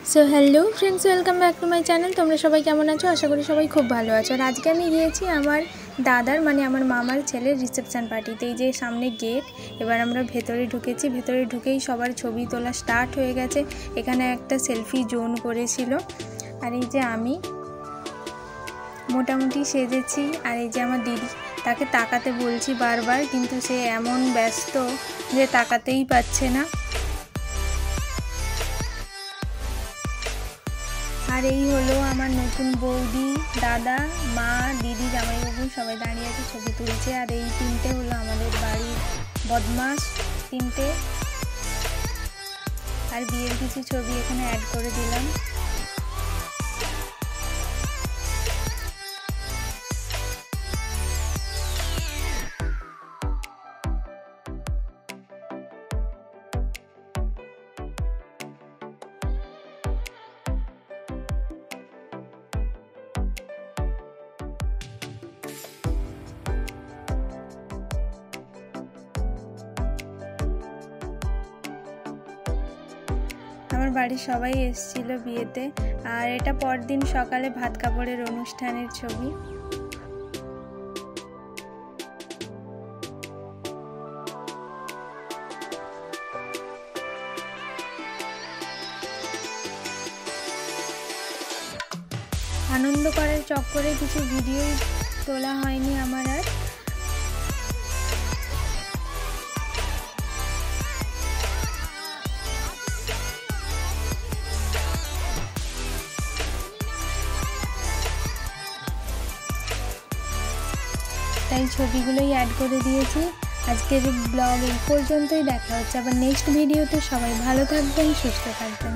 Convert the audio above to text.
So hello friends welcome back to my channel. तुम्हारा सबाई केमन आछो? आशा करी सबाई खूब भालो आछो। और आज के आमी गिয়েছি আমার দাদার মানে আমার মামার ছেলের রিসেপশন পার্টিতে। এই যে সামনে গেট, এবার আমরা ভেতরে ঢুকেছি। ভেতরে ঢুকেই সবার ছবি তোলা স্টার্ট হয়ে গেছে। এখানে একটা সেলফি জোন করেছিল। আর এই যে আমি মোটামুটি সেজেছি। আর এই যে আমার দিদি, তাকে তাকাতে বলছি বারবার, কিন্তু সে এমন ব্যস্ত যে তাকাতেই পাচ্ছে না। আর এই হলো আমার নতুন বৌদি, দাদা, মা, দিদি, জামাইবাবু সবাই দাঁড়িয়ে আছে, ছবি তুলছে। আর এই তিনটে হলো আমাদের বাড়ির বদমাস তিনটে। আর বিয়ের কিছু ছবি এখানে অ্যাড করে দিলাম। আমার বাড়ির সবাই এসেছিল বিয়েতে। আর এটা পরদিন সকালে ভাত কাপড়ের অনুষ্ঠানের ছবি। আনন্দ করার চক্করে কিছু ভিডিও তোলা হয়নি আমার আর। তাই ছবিগুলোই অ্যাড করে দিয়েছি। আজকের ব্লগ এই পর্যন্তই। দেখা হচ্ছে আবার নেক্সট ভিডিওতে। সবাই ভালো থাকবেন, সুস্থ থাকবেন।